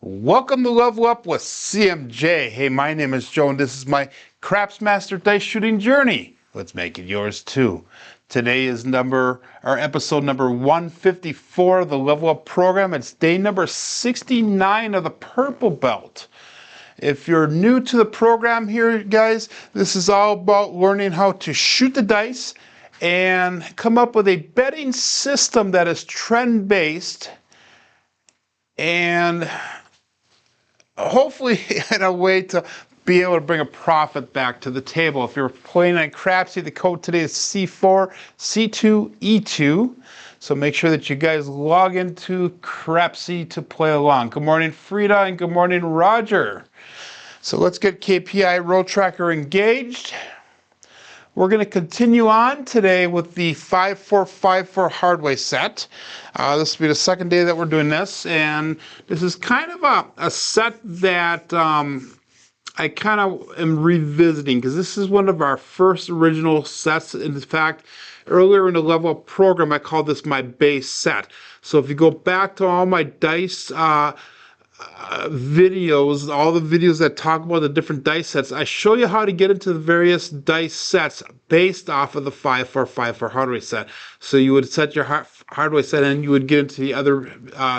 Welcome to Level Up with CMJ. Hey, my name is Joe and this is my Craps Master Dice Shooting Journey. Let's make it yours too. Today is episode number 154 of the Level Up program. It's day number 69 of the Purple Belt. If you're new to the program here, guys, this is all about learning how to shoot the dice and come up with a betting system that is trend-based and hopefully in a way to be able to bring a profit back to the table. If you're playing on Crapsee, the code today is C4C2E2. So make sure that you guys log into Crapsee to play along. Good morning, Frida, and good morning, Roger. So let's get KPI Roll Tracker engaged. We're going to continue on today with the 5454 hardware set. This will be the second day that we're doing this, and this is kind of a set that I kind of am revisiting because this is one of our first original sets. In fact, earlier in the Level Up program, I called this my base set. So if you go back to all my dice videos, all the videos that talk about the different dice sets, I show you how to get into the various dice sets based off of the 5454 hardware set. So you would set your hardware set and you would get into the other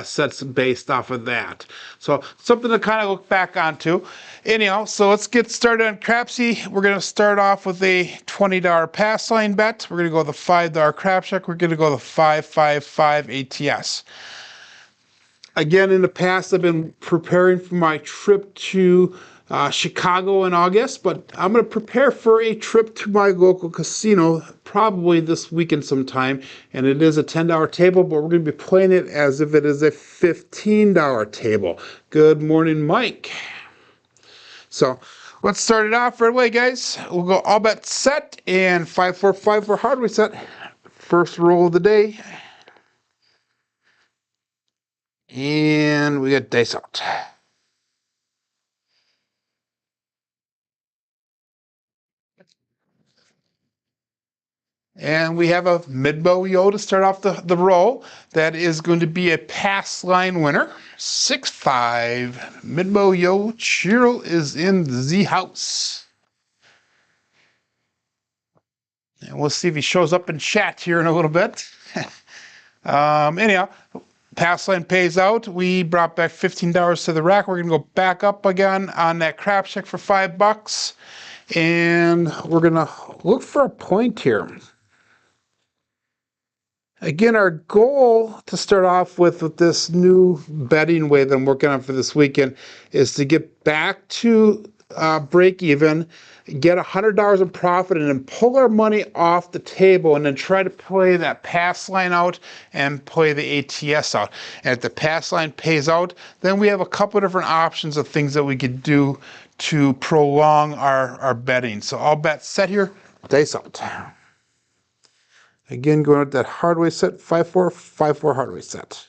sets based off of that. So something to kind of look back onto. Anyhow, so let's get started on Crapsee. We're going to start off with a $20 pass line bet. We're going to go with the $5 crap check. We're going to go with the 555 ATS. Again, in the past, I've been preparing for my trip to Chicago in August, but I'm going to prepare for a trip to my local casino probably this weekend sometime. And it is a $10 table, but we're going to be playing it as if it is a $15 table. Good morning, Mike. So let's start it off right away, guys. We'll go all bet set and 545 for hardware set. First roll of the day. And we got dice out. And we have a mid-bow yo to start off the roll. That is going to be a pass line winner. 6-5. Mid-bow yo. Cheryl is in the house. And we'll see if he shows up in chat here in a little bit. Anyhow. Pass line pays out. We brought back $15 to the rack. We're going to go back up again on that crap check for $5. And we're going to look for a point here. Again, our goal to start off with this new betting way that I'm working on for this weekend is to get back to break even, get $100 in profit, and then pull our money off the table and then try to play that pass line out and play the ATS out. And if the pass line pays out, then we have a couple of different options of things that we could do to prolong our betting. So all bets set here, dice out. Again, going with that hardware set, 5454 hardware set.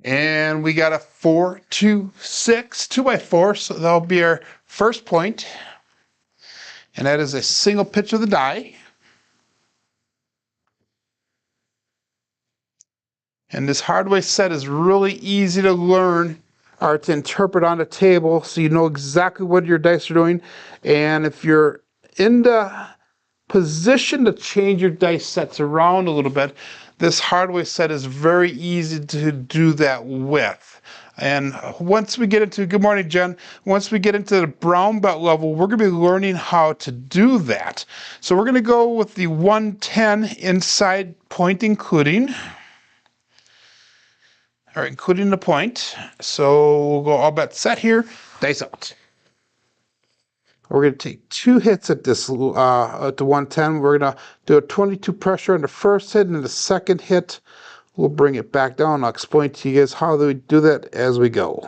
And we got a 4, 2, 6, 2x4, so that'll be our first point. And that is a single pitch of the die. And this hardware set is really easy to learn or to interpret on the table so you know exactly what your dice are doing. And if you're in the position to change your dice sets around a little bit, this hardware set is very easy to do that with. And once we get into, good morning, Jen, once we get into the brown belt level, we're going to be learning how to do that. So we're going to go with the 110 inside point including the point. So we'll go all bet set here, dice out. We're going to take 2 hits at this at the 110. We're going to do a 22 pressure on the first hit, and the second hit, we'll bring it back down. I'll explain to you guys how we do that as we go.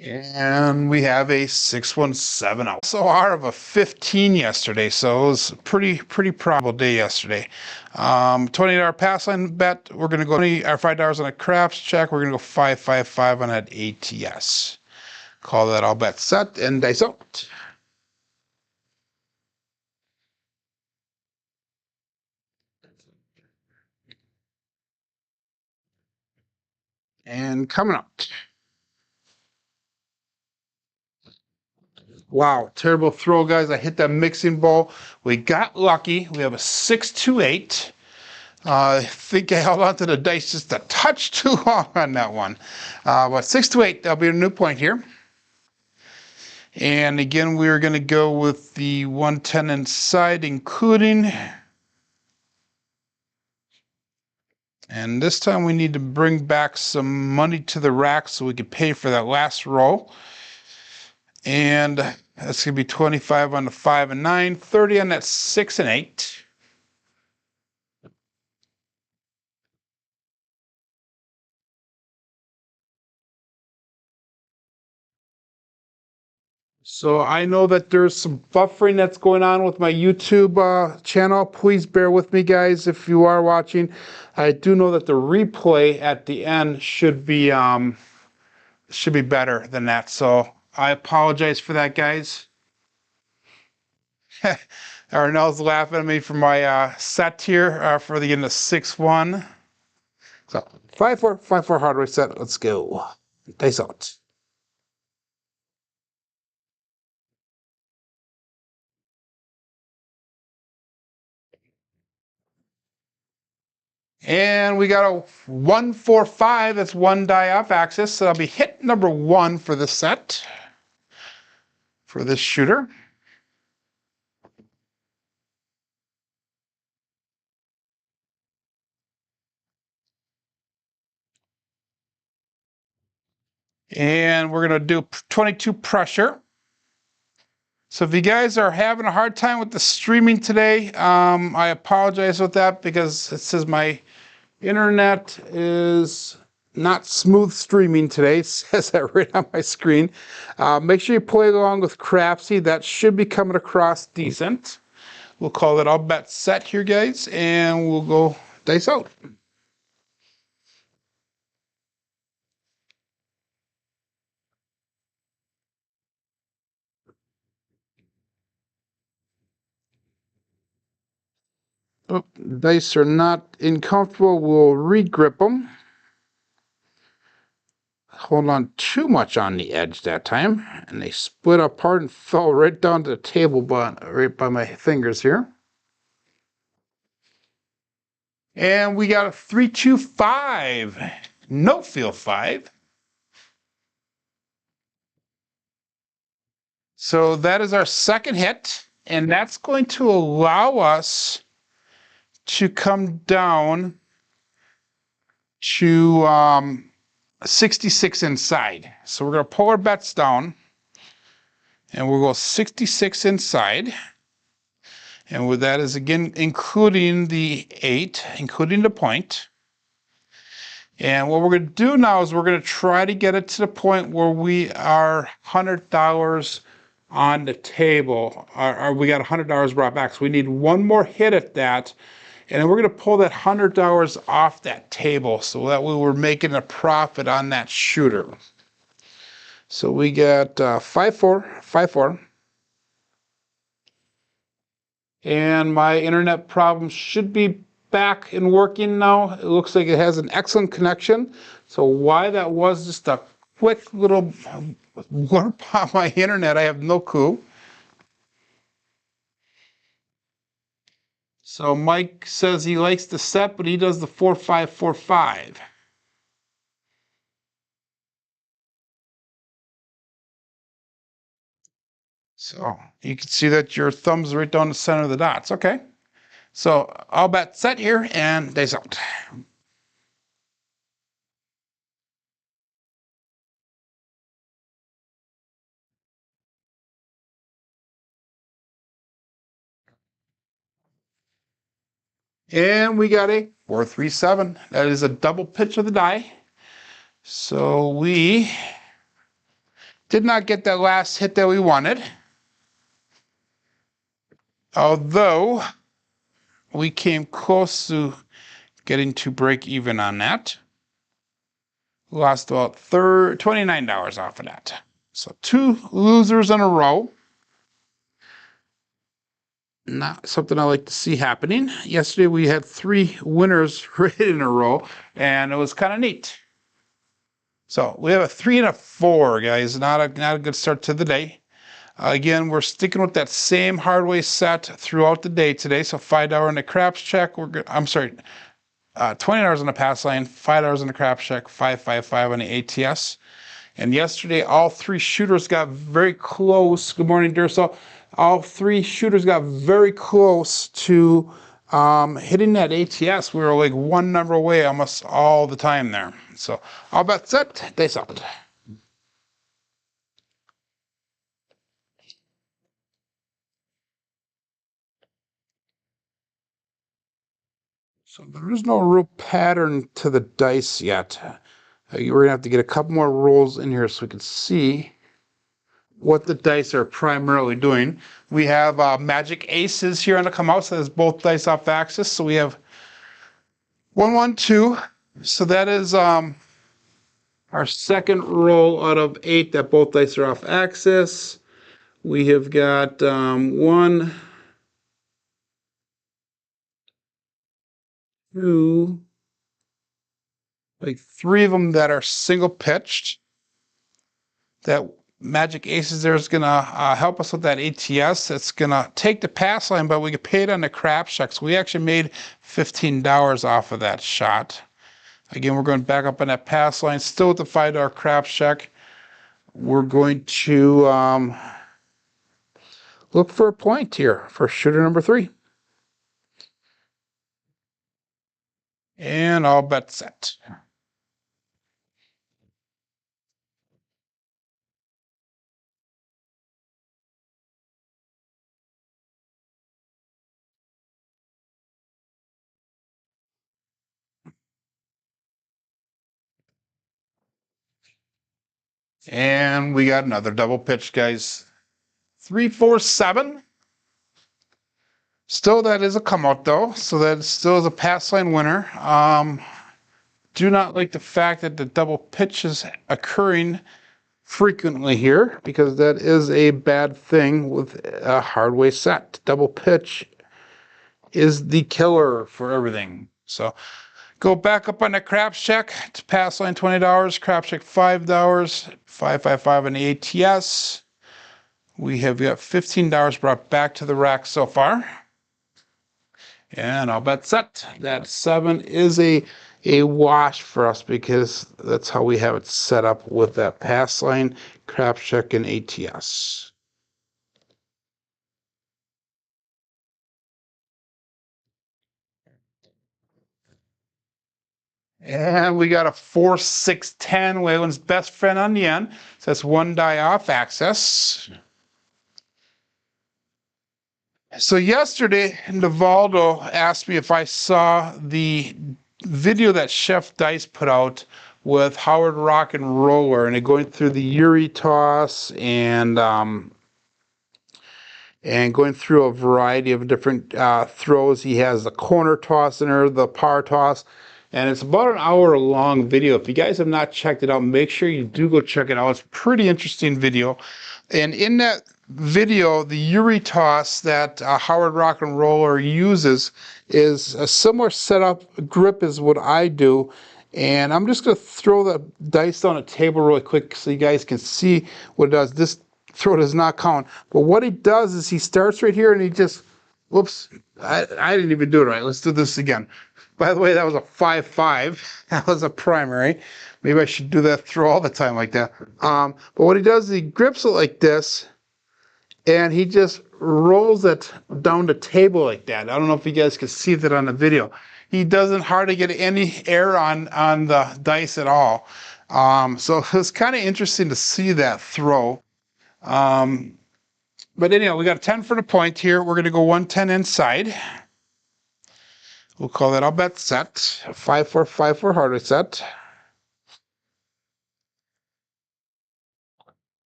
And we have a 617 out. So out of a 15 yesterday, so it was a pretty probable day yesterday. $20 pass line bet. We're going to go $5 on a craps check. We're going to go 555 on that ATS. Call that all bet set and dice out. And coming up. Wow, terrible throw, guys. I hit that mixing bowl. We got lucky. We have a 6-2-8. I think I held on to the dice just a touch too long on that one. But 6-2-8, that'll be a new point here. And again, we're going to go with the 110 inside, including. And this time we need to bring back some money to the rack so we can pay for that last roll. And that's going to be 25 on the 5 and 9, 30 on that 6 and 8. So I know that there's some buffering that's going on with my YouTube channel. Please bear with me, guys, if you are watching. I do know that the replay at the end should be better than that. So I apologize for that, guys. Arnell's laughing at me for my set here for the 6-1. So 5-4, 5-4 hard reset. Let's go. Dice out. And we got a 1-4-5. That's one die off axis. So that'll be hit number 1 for this set, for this shooter. And we're going to do 22 pressure. So if you guys are having a hard time with the streaming today, I apologize with that because it says my internet is not smooth streaming today. It says that right on my screen. Make sure you play along with Crapsee. That should be coming across decent. We'll call it all bet set here, guys, and we'll go dice out. Oh, dice are not uncomfortable. We'll re-grip them. Hold on too much on the edge that time, and they split apart and fell right down to the table right by my fingers here. And we got a 3-2-5. No field 5. So that is our second hit, and that's going to allow us to come down to 66 inside. So we're going to pull our bets down, and we'll go 66 inside. And with that is, again, including the 8, including the point. And what we're going to do now is we're going to try to get it to the point where we are $100 on the table. Or we got $100 brought back. So we need one more hit at that. And then we're going to pull that $100 off that table so that way we're making a profit on that shooter. So we got 5-4, 5-4. And my internet problem should be back and working now. It looks like it has an excellent connection. So why that was just a quick little warp on my internet, I have no clue. So Mike says he likes the set, but he does the 4-5-4-5. So you can see that your thumb's right down the center of the dots. Okay. So all bet set here and dice out. And we got a 4-3-7. That is a double pitch of the die. So we did not get that last hit that we wanted. Although we came close to getting to break even on that. Lost about $29 off of that. So 2 losers in a row. Not something I like to see happening. Yesterday we had 3 winners right in a row, and it was kind of neat. So we have a 3 and a 4, guys. Not a good start to the day. Again, we're sticking with that same hard way set throughout the day today. So $5 in the craps check. I'm sorry, $20 on the pass line, $5 on the craps check, 555 on the ATS. And yesterday, all three shooters got very close. Good morning, Durso. All three shooters got very close to hitting that ATS. We were like one number away almost all the time there. So all bets set, dice up. So there is no real pattern to the dice yet. We're going to have to get a couple more rolls in here so we can see what the dice are primarily doing. We have magic aces here on the come out, so that's both dice off axis. So we have 1, 1, 2. So that is our second roll out of 8 that both dice are off axis. We have got 1, 2, like 3 of them that are single pitched. That magic aces there is going to help us with that ATS. It's going to take the pass line, but we get paid on the crap check. So we actually made $15 off of that shot. Again, we're going back up on that pass line, still with the $5 crap check. We're going to look for a point here for shooter number 3. And all bets set. And we got another double pitch, guys. 3, 4, 7. Still, that is a come out though, so that still is a pass line winner. Do not like the fact that the double pitch is occurring frequently here, because that is a bad thing with a hard way set. Double pitch is the killer for everything. So go back up on the craps check to pass line $20, craps check $5, 555 on the ATS. We have got $15 brought back to the rack so far. And I'll bet set. That 7 is a wash for us, because that's how we have it set up with that pass line, craps check, and ATS. And we got a 4, 6, 10, Waylon's best friend on the end. So that's 1 die off axis. So yesterday, Navaldo asked me if I saw the video that Chef Dice put out with Howard Rock and Roller, and it going through the Yuri toss and going through a variety of different throws. He has the corner toss in there, the par toss, and it's about an hour long video. If you guys have not checked it out, make sure you do go check it out. It's a pretty interesting video. And in that video, the Yuri toss that Howard Rock and Roller uses is a similar setup grip as what I do. And I'm just going to throw the dice on a table really quick so you guys can see what it does. This throw does not count. But what he does is he starts right here and he just, whoops, I didn't even do it right. Let's do this again. By the way, that was a 5-5. That was a primary. Maybe I should do that throw all the time like that. But what he does is he grips it like this, and he just rolls it down the table like that. I don't know if you guys can see that on the video. He doesn't hardly get any air on the dice at all. So it's kind of interesting to see that throw. But anyhow, we got a 10 for the point here. We're going to go 110 inside. We'll call that all bet set. 5-4, 5-4 harder set.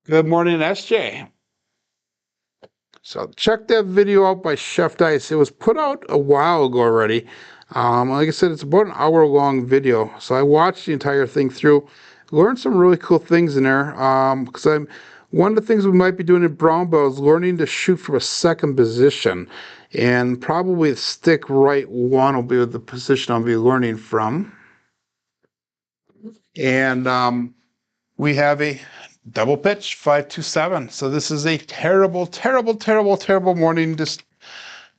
Good morning, SJ. So check that video out by Chef Dice. It was put out a while ago already. Like I said, it's about an hour long video. So I watched the entire thing through, learned some really cool things in there. Because one of the things we might be doing in brown belt is learning to shoot from a second position. And probably the stick right one will be the position I'll be learning from. And we have a double pitch 527. So this is a terrible, terrible, terrible, terrible morning just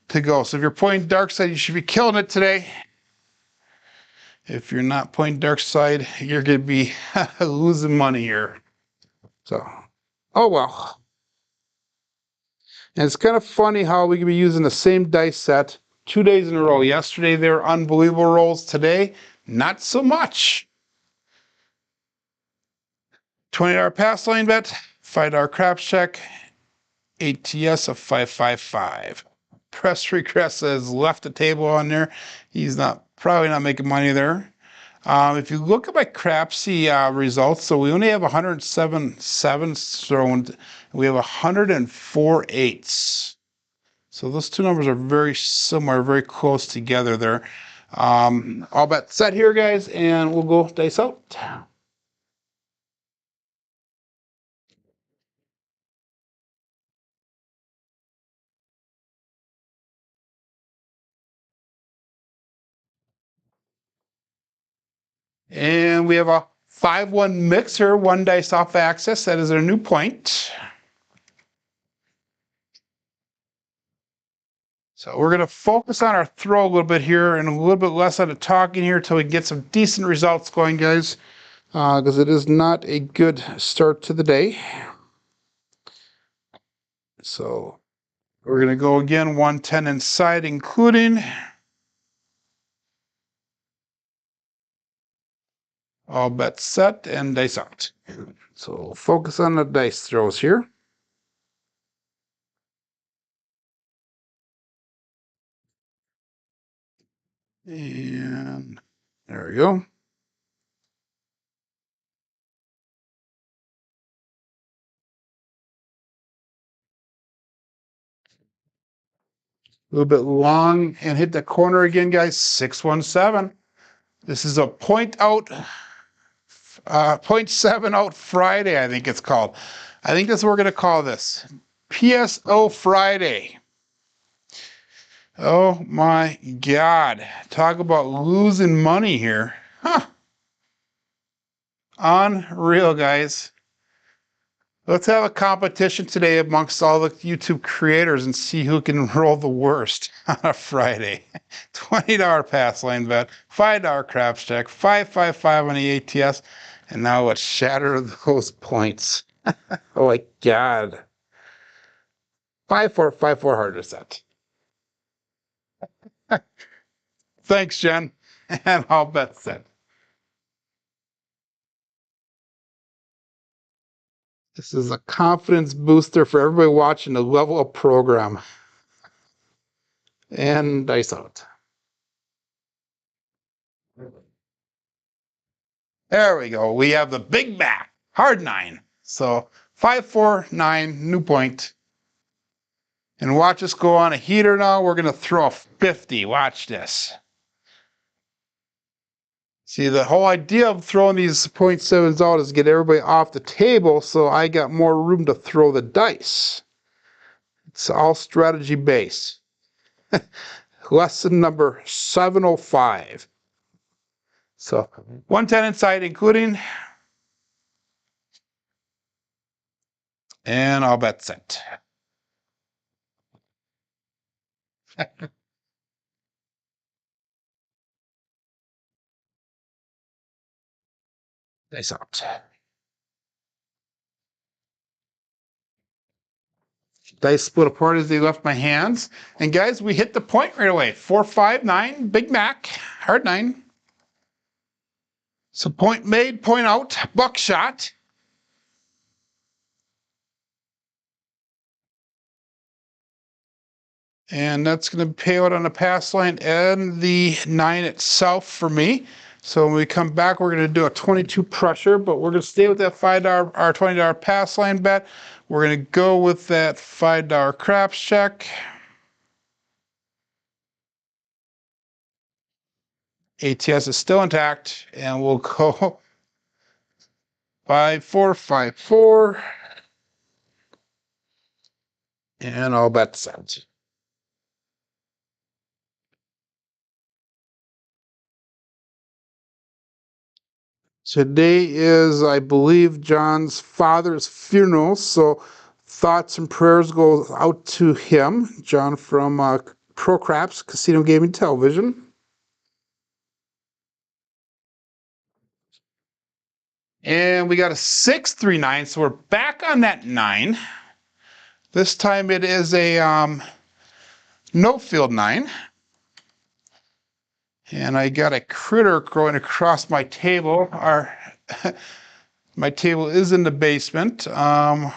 to go. So if you're playing dark side, you should be killing it today. If you're not playing dark side, you're going to be losing money here. So, oh well. And it's kind of funny how we can be using the same dice set 2 days in a row. Yesterday, they were unbelievable rolls. Today, not so much. $20 pass line bet, $5 craps check, ATS of 555. Press regress has left the table on there. He's probably not making money there. If you look at my Crapsee results, so we only have 107 sevens thrown. We have 104 eights. So those two numbers are very similar, very close together there. All bet set here, guys, and we'll go dice out. And we have a 5-1 mixer, 1 dice off axis. That is our new point. So we're going to focus on our throw a little bit here and a little bit less on the talking here until we get some decent results going, guys, because it is not a good start to the day. So we're going to go again 110 inside, including all bets set and dice out. So focus on the dice throws here. And there we go. A little bit long and hit the corner again, guys. 617. This is a point out, 0.7 out Friday, I think it's called. I think that's what we're going to call this. PSO Friday. Oh my God. Talk about losing money here. Huh. Unreal, guys. Let's have a competition today amongst all the YouTube creators and see who can roll the worst on a Friday. $20 pass line bet, $5 craps check, 555 on the ATS, and now let's shatter those points. Oh my God. 5454 harder set. Thanks, Jen. And all bets set. This is a confidence booster for everybody watching the level up program. And dice out. There we go. We have the big back, hard 9. So 549, new point. And watch us go on a heater now. We're going to throw a 50. Watch this. See, the whole idea of throwing these 0.7s out is get everybody off the table so I got more room to throw the dice. It's all strategy based. Lesson number 705. So 110 inside, including, and all bets set. Dice out. Dice split apart as they left my hands. And guys, we hit the point right away. 459, Big Mac, hard 9. So point made, point out, buckshot. And that's going to pay out on the pass line and the 9 itself for me. So when we come back, we're going to do a 22 pressure, but we're going to stay with that $5 or $20 pass line bet. We're going to go with that $5 craps check. ATS is still intact, and we'll go 5454. And all bets set. Today is, I believe, John's father's funeral, so thoughts and prayers go out to him. John from Crapsee Casino Gaming Television. And we got a 639, so we're back on that 9. This time it is a no field 9. And I got a critter growing across my table. My table is in the basement, and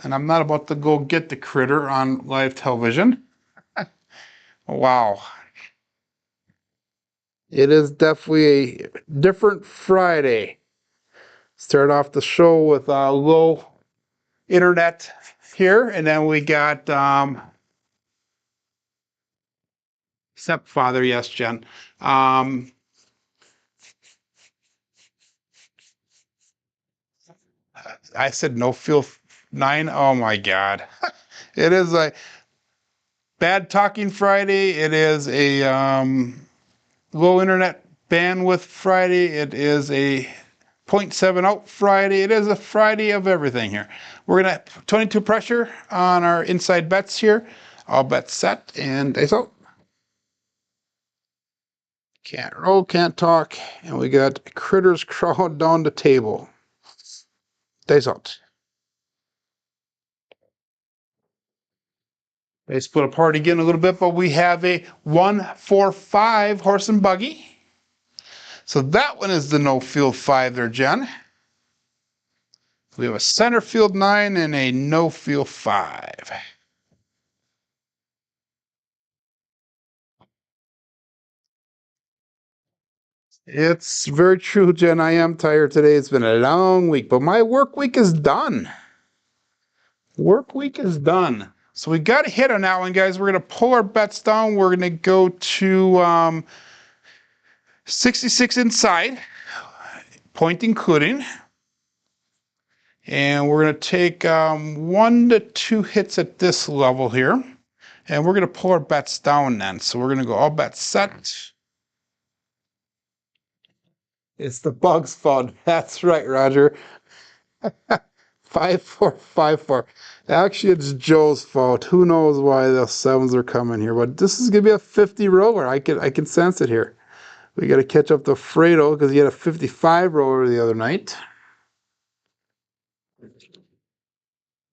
I'm not about to go get the critter on live television. Wow. It is definitely a different Friday. Start off the show with low internet here, and then we got stepfather, yes, Jen. I said no field 9. Oh my God. It is a bad talking Friday. It is a low internet bandwidth Friday. It is a 0.7 out Friday. It is a Friday of everything here. We're going to 22 pressure on our inside bets here. All bets set and dice out. Can't roll, can't talk. And we got critters crawling down the table. Dice out. They split apart again a little bit, but we have a 1-4-5 horse and buggy. So that one is the no field 5 there, Jen. We have a center field 9 and a no field 5. It's very true, Jen. I am tired today. It's been a long week, but my work week is done. Work week is done. So we got a hit on that one, guys. We're going to pull our bets down. We're going to go to 66 inside, point including. And we're going to take 1 to 2 hits at this level here. And we're going to pull our bets down then. So we're going to go all bets set. It's the bug's fault. That's right, Roger. 5-4-5-4. Actually, it's Joe's fault. Who knows why the 7s are coming here? But this is going to be a 50 roller. I can sense it here. We got to catch up to Fredo because he had a 55 roller the other night.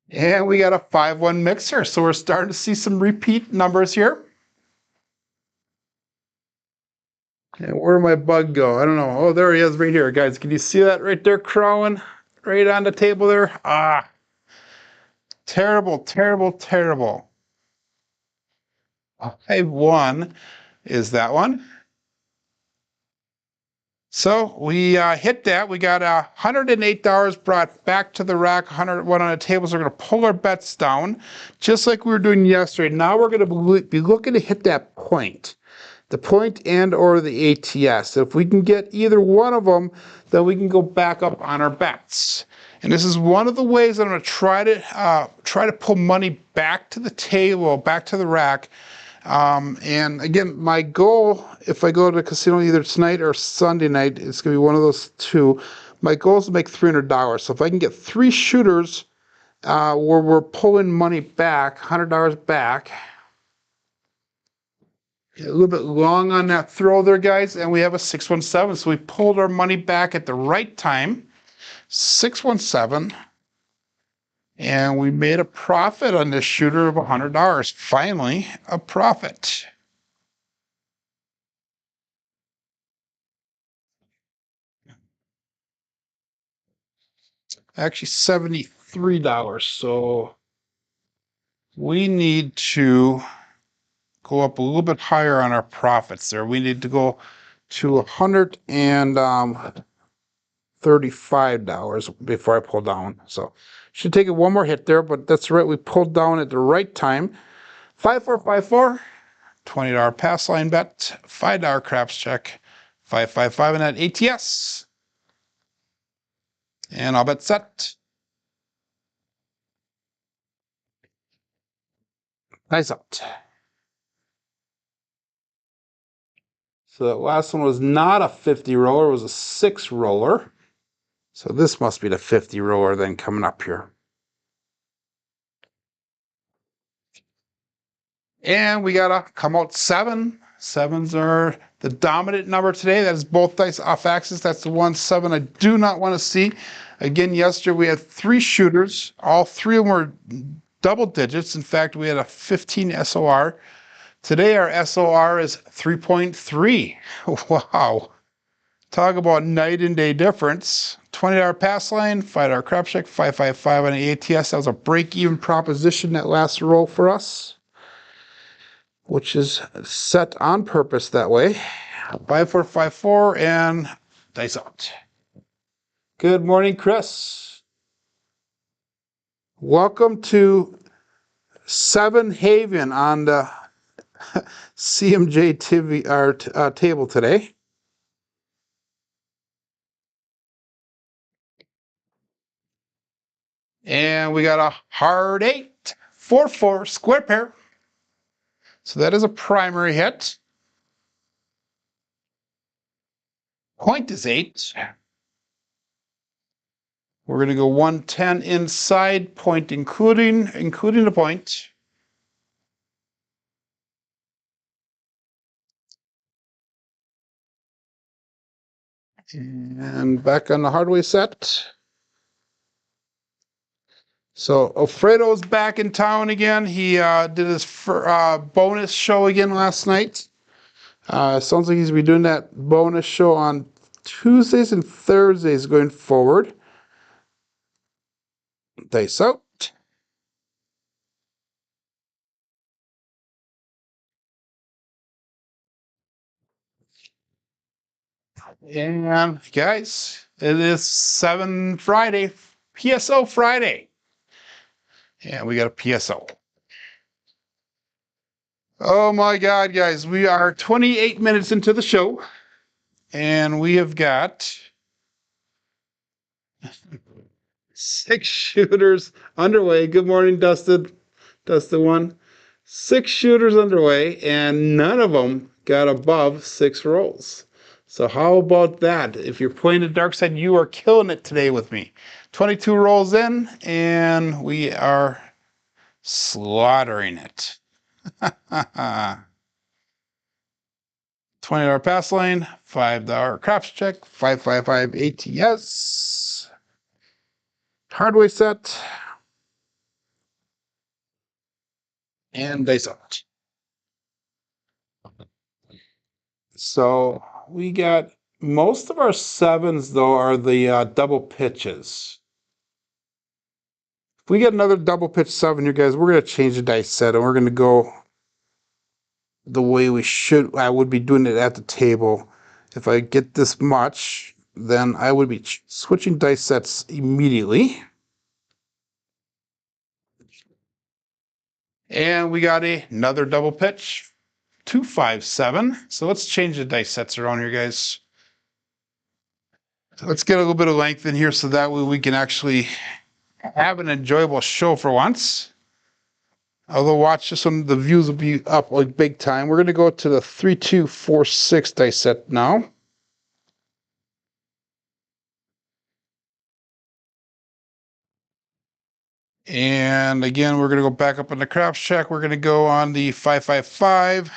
And we got a 5-1 mixer. So we're starting to see some repeat numbers here. And where did my bug go? I don't know. Oh, there he is right here, guys. Can you see that right there crawling right on the table there? Ah, terrible, terrible, terrible. 5-1 is that one. So we hit that. We got $108 brought back to the rack, 101 on the table. So we're going to pull our bets down, just like we were doing yesterday. Now we're going to be looking to hit that point. The point and or the ATS. If we can get either one of them, then we can go back up on our bets. And this is one of the ways I'm going to try to pull money back to the table, back to the rack. And again, my goal, if I go to the casino either tonight or Sunday night, it's going to be one of those two. My goal is to make $300. So if I can get 3 shooters where we're pulling money back, $100 back. A little bit long on that throw there, guys, and we have a 617. So we pulled our money back at the right time. 617. And we made a profit on this shooter of $100. Finally, a profit. Actually, $73. So we need to go up a little bit higher on our profits there. We need to go to $135 before I pull down. So should take it one more hit there, but that's right. We pulled down at the right time. 5454, $20 pass line bet, $5 craps check, 555 in that ATS. And I'll bet set. Nice out. So that last one was not a 50 roller, it was a 6 roller. So this must be the 50 roller then coming up here. And we got to come out 7. 7s are the dominant number today. That is both dice off axis. That's the 1 7 I do not want to see. Again, yesterday we had 3 shooters. All 3 of them were double digits. In fact, we had a 15 SOR. Today our SOR is 3.3. Wow. Talk about night and day difference. $20 pass line, $5 crap check, 555 on the ATS. That was a break-even proposition that last roll for us, which is set on purpose that way. 5454 and dice out. Good morning, Chris. Welcome to 7 Haven on the CMJ TV, table today. And we got a hard 8, 4-4 square pair. So that is a primary hit. Point is 8. We're going to go 110 inside, point including the point. And back on the hardware set. So Alfredo's back in town again. He did his bonus show again last night. Sounds like he's going to be doing that bonus show on Tuesdays and Thursdays going forward. Dice out. And guys, it is 7 Friday, PSO Friday. And we got a PSO. Oh my God, guys, we are 28 minutes into the show. And we have got 6 shooters underway. Good morning, Dustin. Dustin 1. 6 shooters underway, and none of them got above 6 rolls. So how about that? If you're playing the dark side, you are killing it today with me. 22 rolls in, and we are slaughtering it. $20 pass lane, $5 craps check, 555 ATS. Hardware set. And dice out. So we got most of our 7s, though, are the double pitches. If we get another double pitch 7 here, guys, we're going to change the dice set, and we're going to go the way we should. I would be doing it at the table. If I get this much, then I would be switching dice sets immediately. And we got another double pitch, 257. So let's change the dice sets around here, guys. So let's get a little bit of length in here so that way we can actually have an enjoyable show for once. Although watch this one, the views will be up like big time. We're going to go to the 3246 dice set now. And again, we're going to go back up on the craps check. We're going to go on the 555,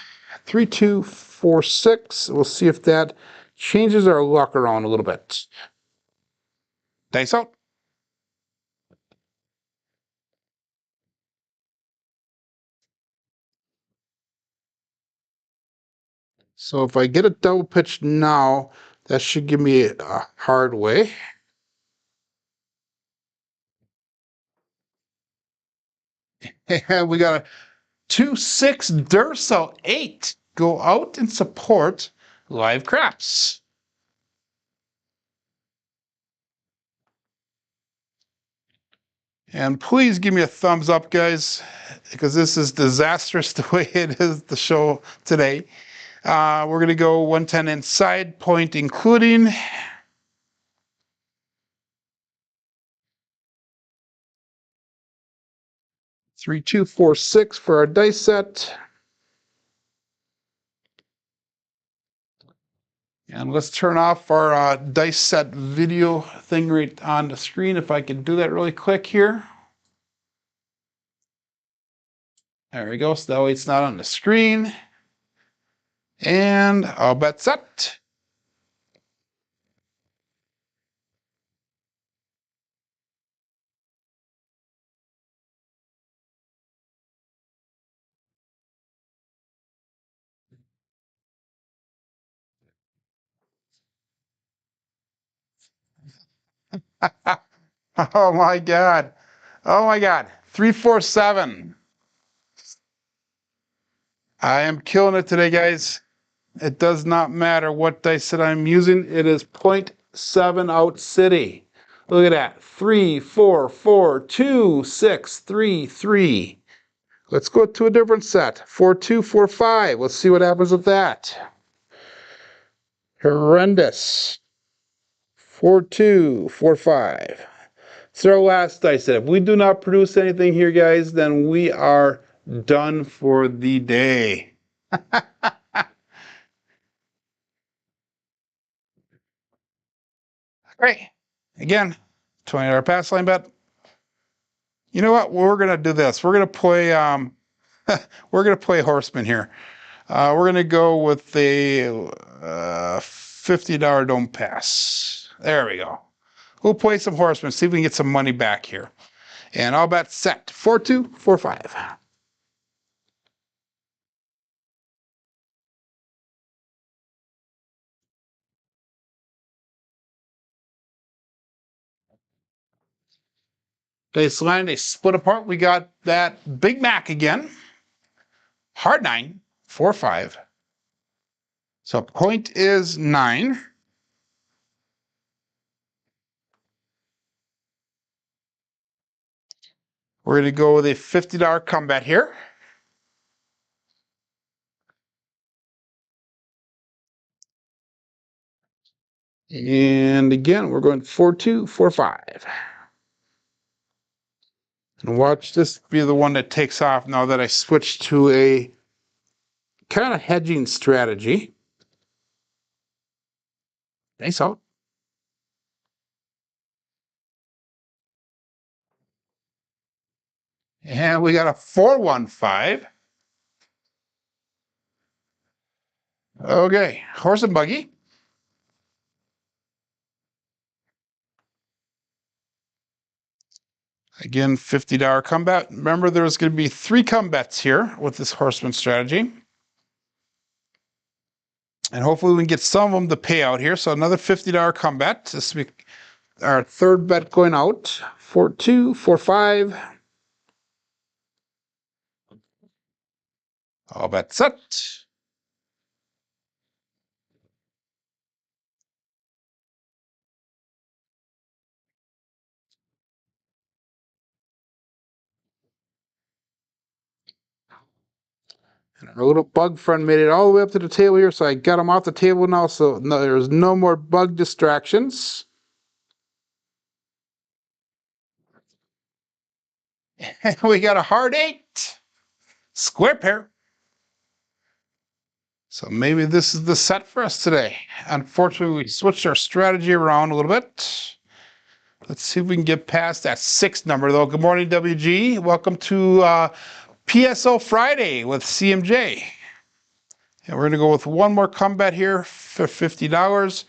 3246. We'll see if that changes our luck around a little bit. Dice out. So if I get a double pitch now, that should give me a hard way. And we got a 2-6 Durso 8. Go out and support live craps. And please give me a thumbs up, guys, because this is disastrous the way it is the show today. We're going to go 110 inside, point including. Three, 2, 4, 6 for our dice set. And let's turn off our dice set video thing right on the screen if I can do that really quick here. There we go, so that way it's not on the screen. And all bet set. Oh my God. Oh my God. 347. I am killing it today, guys. It does not matter what dice that I'm using. It is 0.7 out city. Look at that. 3, 4, 4, 2, 6, 3, 3. Let's go to a different set. 4, 2, 4, 5. Let's see what happens with that. Horrendous. 4, 2, 4, 5. It's our last dice set. If we do not produce anything here, guys, then we are done for the day. Great. Again, $20 pass line bet. You know what? We're gonna do this. We're gonna play. We're gonna play Horseman here. We're gonna go with the $50 don't pass. There we go. We'll play some Horseman. See if we can get some money back here. And all bet set. 4, 2, 4, 5. They split apart. We got that Big Mac again. Hard 9, 4, 5. So point is 9. We're going to go with a $50 comeback here. And again, we're going 4, 2, 4, 5. And watch this be the one that takes off now that I switched to a kind of hedging strategy. Thanks out. And we got a 415. Okay, horse and buggy. Again, $50 comeback. Remember, there's going to be 3 comebacks here with this horseman strategy. And hopefully we can get some of them to pay out here. So another $50 comeback. This will be our third bet going out. 4, 2, 4, 5. All bet set. And our little bug friend made it all the way up to the table here, so I got him off the table now, so no, there's no more bug distractions. And we got a hard 8. Square pair. So maybe this is the set for us today. Unfortunately, we switched our strategy around a little bit. Let's see if we can get past that 6 number, though. Good morning, WG. Welcome to PSO Friday with CMJ. And we're going to go with one more comeback here for $50.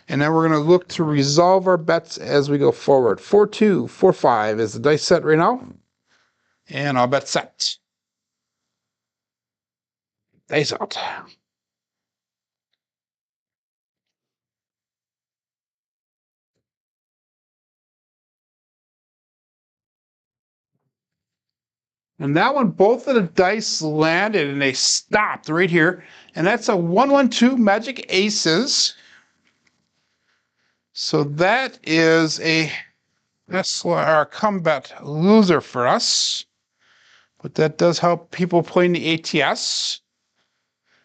And then we're going to look to resolve our bets as we go forward. 4, 2, 4, 5 is the dice set right now. And our bet set. Dice out. And that one, both of the dice landed and they stopped right here. And that's a 1-1-2 Magic Aces. So that is our comeback loser for us. But that does help people playing the ATS.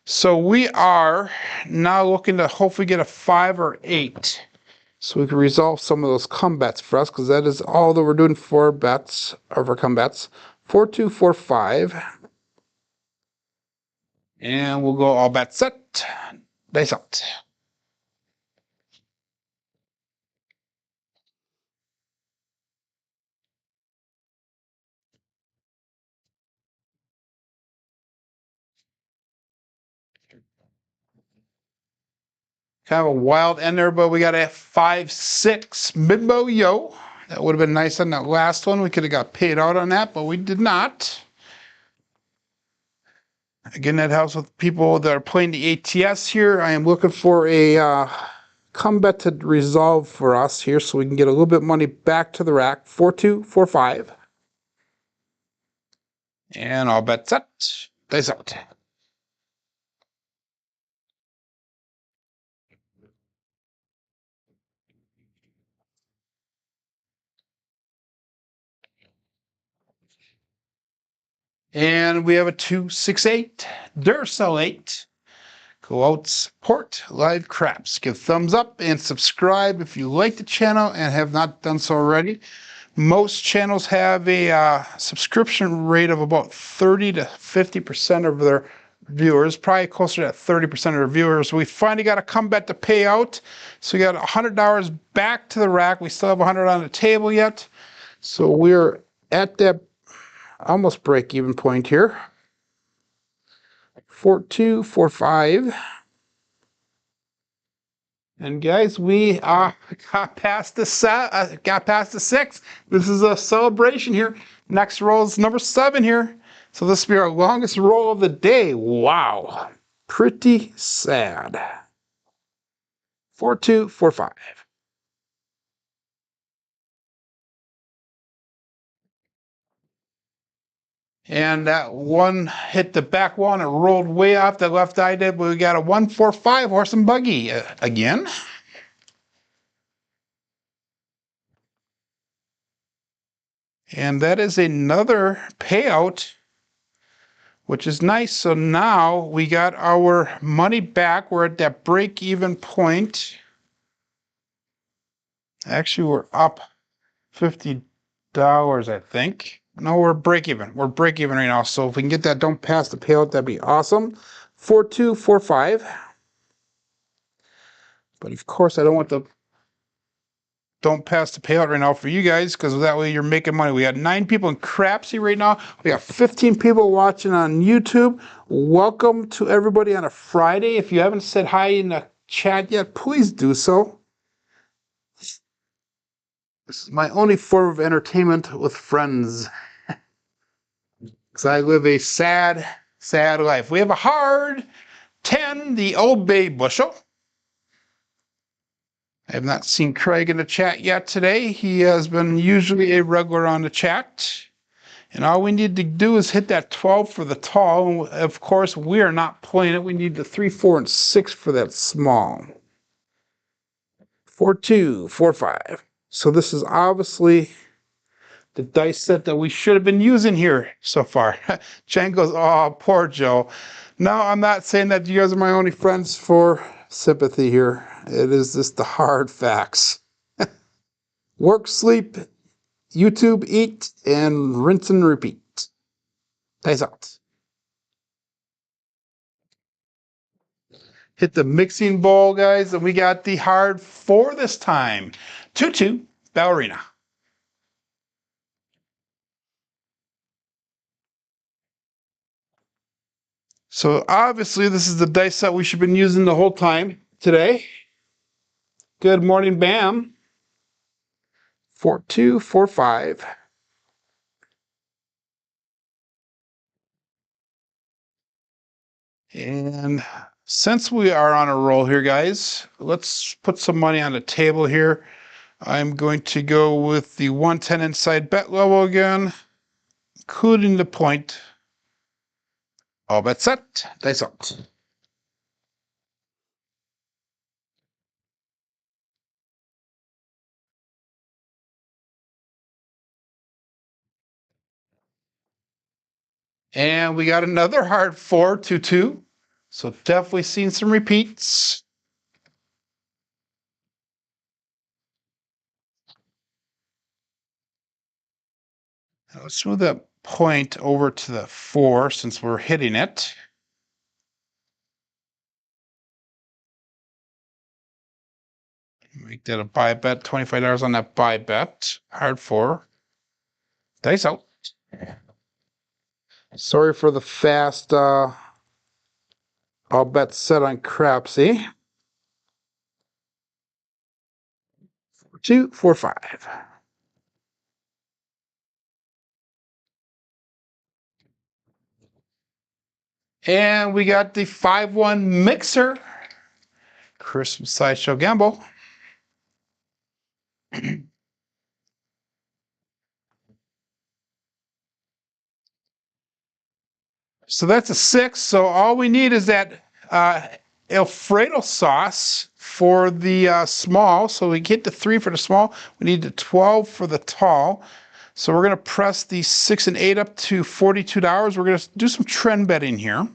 So we are now looking to hopefully get a 5 or 8. So we can resolve some of those comebacks for us, because that is all that we're doing for bets, or for comebacks. 4, 2, 4, 5. And we'll go all bet set. Dice out. Kind of a wild end there, but we got a 5-6 Midbow Yo. That would have been nice on that last one. We could have got paid out on that, but we did not. Again, that helps with people that are playing the ATS here. I am looking for a comeback to resolve for us here so we can get a little bit of money back to the rack. 4-2-4-5. And all bets set. Dice out. And we have a 2-6-8 Duracell 8. Go out, support live craps. Give thumbs up and subscribe if you like the channel and have not done so already. Most channels have a subscription rate of about 30 to 50% of their viewers, probably closer to 30% of their viewers. We finally got a comeback to pay out. So we got $100 back to the rack. We still have 100 on the table yet. So we're at that almost break-even point here. 4-2-4-5. And guys, we got past the six. This is a celebration here. Next roll is number 7 here. So this will be our longest roll of the day. Wow. Pretty sad. 4-2-4-5. And that one hit the back wall and it rolled way off the left eye did, but we got a 1-4-5 horse and buggy again. And that is another payout, which is nice. So now we got our money back. We're at that break-even point. Actually, we're up $50, I think. No, we're break-even. We're break-even right now. So if we can get that don't pass the payout, that'd be awesome. 4-2-4-5. But of course, I don't want the don't pass the payout right now for you guys, because that way you're making money. We got 9 people in Crapsee right now. We got 15 people watching on YouTube. Welcome to everybody on a Friday. If you haven't said hi in the chat yet, please do so. This is my only form of entertainment with friends, because I live a sad, sad life. We have a hard 10, the Old Bay bushel. I have not seen Craig in the chat yet today. He has been usually a regular on the chat. And all we need to do is hit that 12 for the tall. And of course, we are not playing it. We need the 3, 4, and 6 for that small. 4-2-4-5. So this is obviously the dice set that we should have been using here so far. Jen goes, oh, poor Joe. No, I'm not saying that you guys are my only friends for sympathy here. It is just the hard facts. Work, sleep, YouTube, eat, and rinse and repeat. Dice out. Hit the mixing bowl, guys, and we got the hard 4 this time. 2-2, ballerina. So obviously this is the dice set we should have been using the whole time today. Good morning, Bam. 4-2-4-5. And since we are on a roll here, guys, let's put some money on the table here. I'm going to go with the 110 inside bet level again, including the point. All bets set. Dice out. And we got another hard 4-2-2. So definitely seen some repeats. Now let's move that point over to the 4 since we're hitting it. Make that a buy bet, $25 on that buy bet. Hard 4. Dice out. Sorry for the fast all bets set on Crapsee. 2, 4, 5. And we got the 5-1 mixer. Christmas Sideshow Gamble. So that's a 6. So all we need is that Alfredo sauce for the small. So we get the 3 for the small. We need the 12 for the tall. So we're going to press the 6 and 8 up to $42. We're going to do some trend betting here.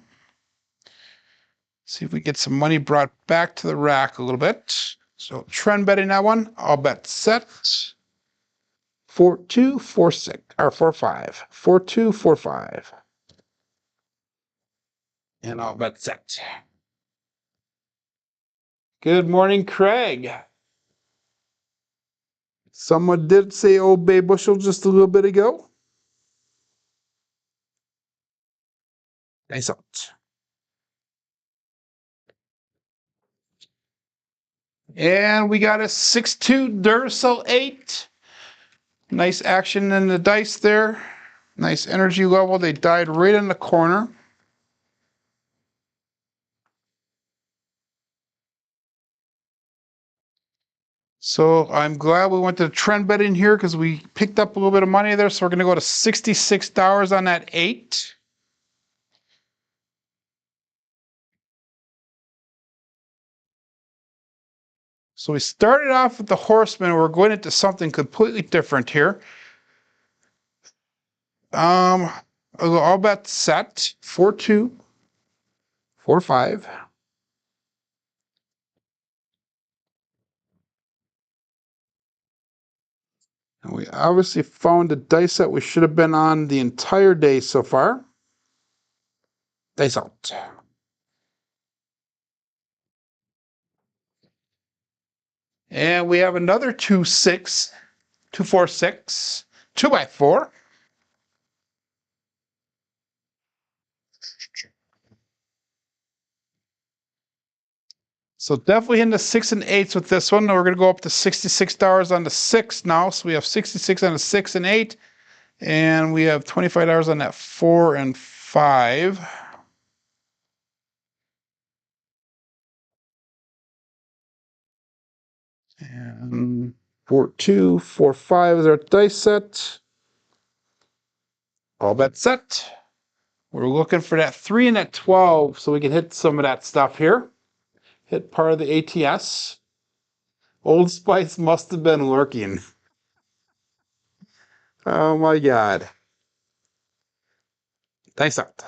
See if we get some money brought back to the rack a little bit. So trend betting that one. I'll bet set. 4246 or 45. 4245. And I'll bet set. Good morning, Craig. Someone did say Old Bay Bushel just a little bit ago. Nice out. And we got a 6-2 Duracell 8. Nice action in the dice there. Nice energy level. They died right in the corner. So I'm glad we went to trend betting here because we picked up a little bit of money there. So we're going to go to $66 on that 8. So we started off with the Horseman. We're going into something completely different here. I'll bet set 4-2, 4-5. And we obviously found a dice set we should have been on the entire day so far. Dice out. And we have another 2-6, 2-4-6, 2x4. So definitely in the 6 and 8s with this one. We're going to go up to $66 on the 6 now. So we have 66 on the 6 and 8. And we have $25 on that 4 and 5. And 4-2, 4-5 is our dice set. All bet set. We're looking for that 3 and that 12 so we can hit some of that stuff here. Hit part of the ATS. Old Spice must have been lurking. Oh my God. Dice out.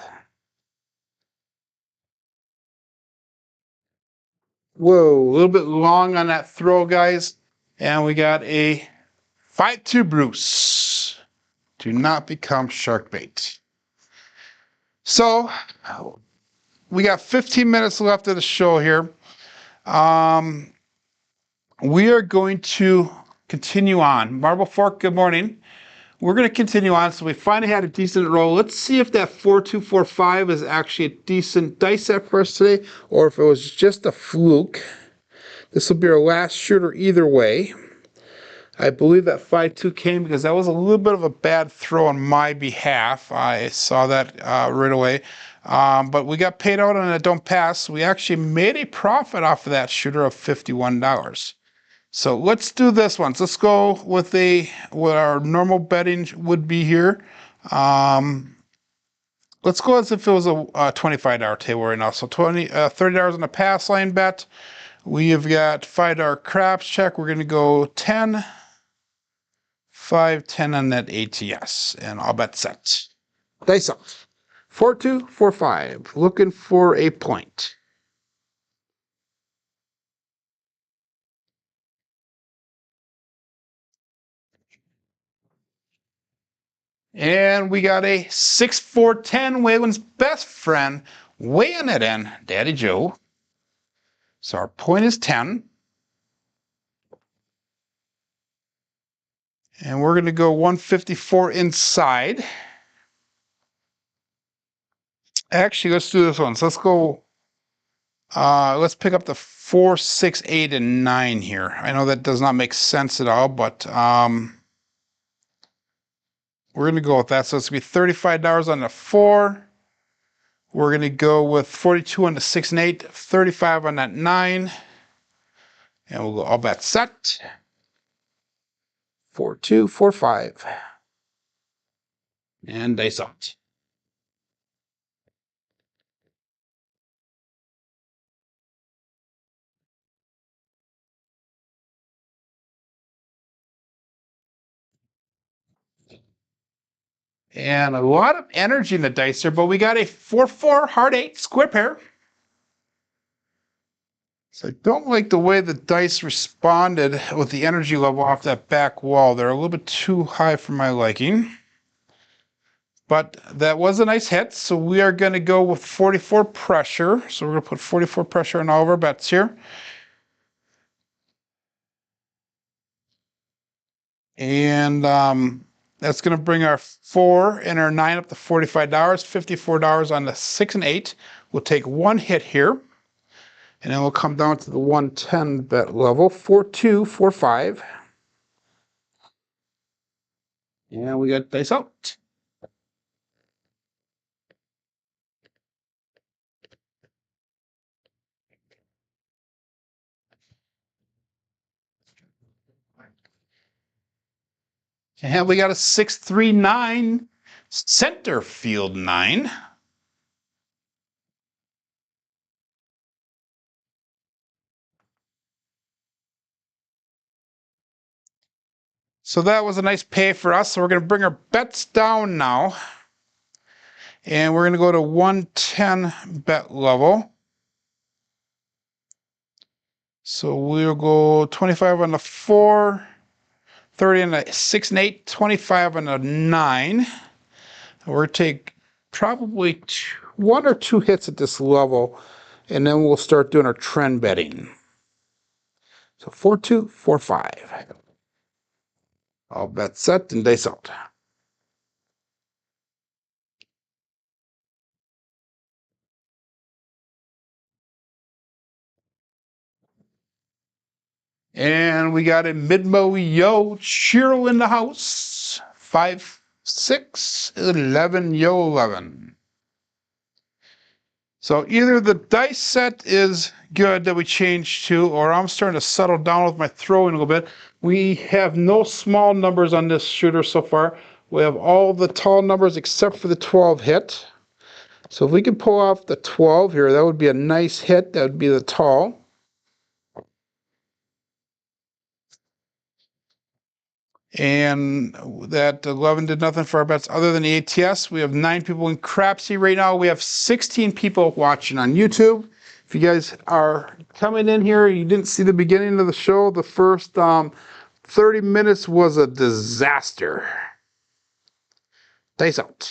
Whoa, a little bit long on that throw, guys. And we got a 5-2 Bruce. Do not become shark bait. So, we got 15 minutes left of the show here. We are going to continue on. Marble Fork, good morning. We're going to continue on. So we finally had a decent roll. Let's see if that 4-2-4-5 is actually a decent dice set for us today, or if it was just a fluke. This will be our last shooter either way. I believe that 5-2 came because that was a little bit of a bad throw on my behalf. I saw that right away. But we got paid out on a don't pass. We actually made a profit off of that shooter of $51. So let's do this one. So let's go with what our normal betting would be here. Let's go as if it was a $25 table right now. So $30 on a pass line bet. We have got $5 craps check. We're going to go 10, 5, 10 on that ATS, and I'll bet set. Dice off. 4-2, 4-5. Looking for a point. And we got a 6-4-10, Waylon's best friend, weighing it in, Daddy Joe. So our point is 10. And we're going to go 154 inside. Actually, let's do this one. So let's go Let's pick up the 4, 6, 8, and 9 here. I know that does not make sense at all, but we're going to go with that. So it's going to be $35 on the 4. We're going to go with 42 on the 6 and 8, 35 on that 9. And we'll go all bets set. 4, 2, 4, 5. And dice out. And a lot of energy in the dice there, but we got a 4-4 heart 8 square pair. So I don't like the way the dice responded with the energy level off that back wall. They're a little bit too high for my liking. But that was a nice hit, so we are going to go with 44 pressure. So we're going to put 44 pressure on all of our bets here. And that's going to bring our 4 and our 9 up to $45, $54 on the 6 and 8. We'll take one hit here. And then we'll come down to the 110 bet level, 4, 2, 4, 5. And we got dice out. And we got a 6, 3, 9, center field 9. So that was a nice pay for us. So we're going to bring our bets down now. And we're going to go to 110 bet level. So we'll go 25 on the 4, 30 on the 6 and 8, 25 on the 9. We're going to take probably 1 or 2 hits at this level, and then we'll start doing our trend betting. So 4, 2, 4, 5. All bets set and dice out. And we got a Midmo Yo Cheryl in the house. 5, 6, 11, Yo 11. So either the dice set is good that we changed to, or I'm starting to settle down with my throwing a little bit. We have no small numbers on this shooter so far. We have all the tall numbers except for the 12 hit. So if we could pull off the 12 here, that would be a nice hit. That would be the tall. And that 11 did nothing for our bets other than the ATS. We have 9 people in Crapsee right now. We have 16 people watching on YouTube. If you guys are coming in here, you didn't see the beginning of the show. The first 30 minutes was a disaster. Dice out.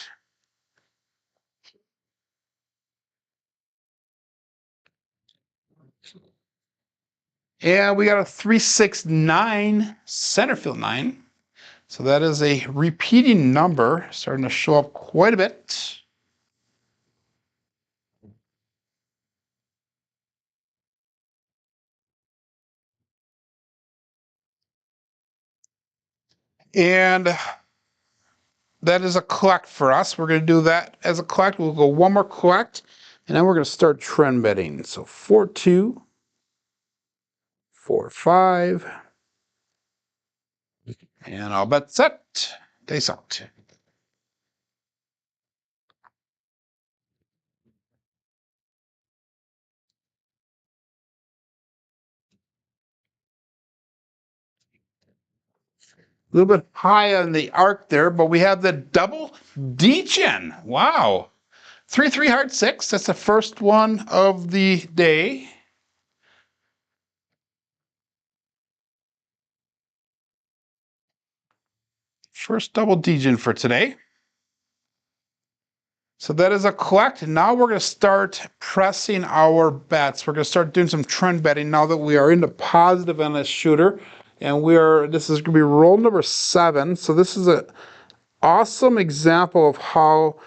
And we got a 3, 6, 9 center field 9. So that is a repeating number, starting to show up quite a bit. And that is a collect for us. We're going to do that as a collect. We'll go one more collect, and then we're going to start trend betting. So 4, 2, 4, 5. And I'll bet set. Dice out. A little bit high on the arc there, but we have the double degen. Wow. 3, 3 heart 6. That's the first one of the day. First double degen for today. So that is a collect. Now we're going to start pressing our bets. We're going to start doing some trend betting now that we are in the positive on this shooter. And this is going to be roll number 7. So this is an awesome example of how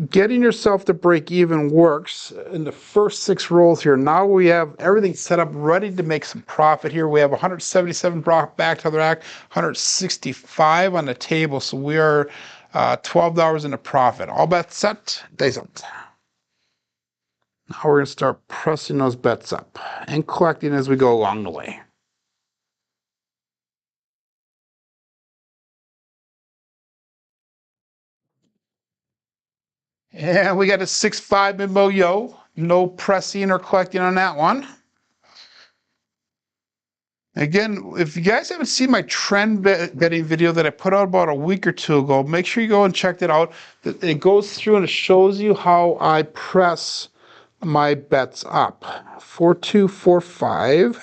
getting yourself to break even works in the first 6 rolls here. Now we have everything set up ready to make some profit here. We have 177 back to the rack, 165 on the table, so we are $12 into profit. All bets set, days out. Now we're going to start pressing those bets up and collecting as we go along the way. And we got a 6-5 mid-mo yo. No pressing or collecting on that one. Again, if you guys haven't seen my trend betting video that I put out about a week or 2 ago, make sure you go and check that out. It goes through and it shows you how I press my bets up. 4245.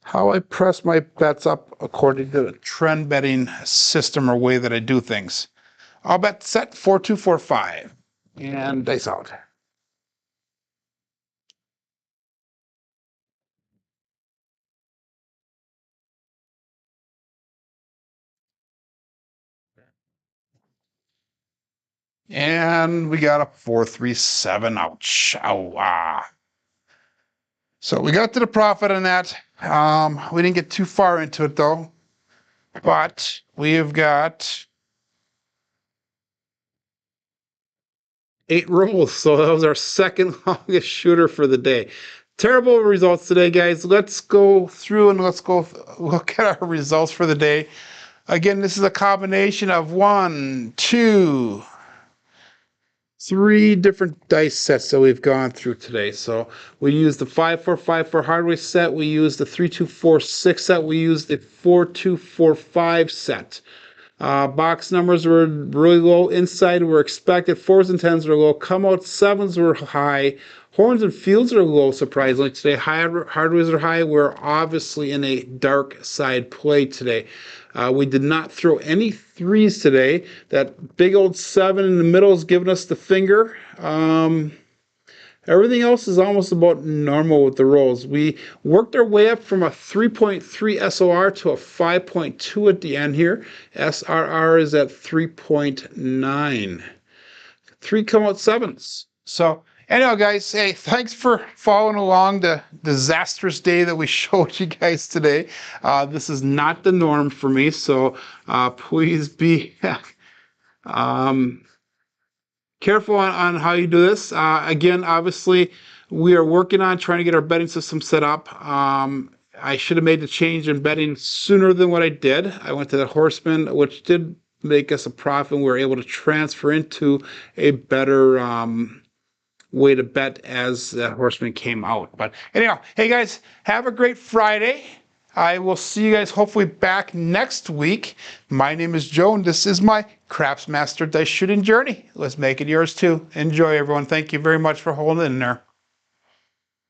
How I press my bets up according to the trend betting system or way that I do things. I'll bet set 4245 and dice out. And we got a 437. Ouch. Ow, ah. So we got to the profit on that. We didn't get too far into it though. But we've got 8 rolls. So that was our second longest shooter for the day. Terrible results today, guys. Let's go through and let's go look at our results for the day. Again, this is a combination of 1, 2, 3 different dice sets that we've gone through today. So we used the 5-4-5-4 hardware set. We used the 3-2-4-6 set. We used the 4-2-4-5 set. Box numbers were really low. Inside were expected. 4s and 10s were low. Come out 7s were high. Horns and fields are low, surprisingly, today. Hardwares are high. We're obviously in a dark side play today. We did not throw any 3s today. That big old 7 in the middle is giving us the finger. Everything else is almost about normal with the rolls. We worked our way up from a 3.3 SOR to a 5.2 at the end here. SRR is at 3.9. 3 come out 7s. So anyhow, guys, hey, thanks for following along the disastrous day that we showed you guys today. This is not the norm for me, so please be careful on how you do this. Again, obviously, we are working on trying to get our betting system set up. I should have made the change in betting sooner than what I did. I went to the Horseman, which did make us a profit, and we were able to transfer into a better way to bet as the Horseman came out. But anyhow, hey guys, have a great Friday. I will see you guys hopefully back next week. My name is Joe, and this is my Craps Master Dice Shooting Journey. Let's make it yours too. Enjoy, everyone. Thank you very much for holding in there.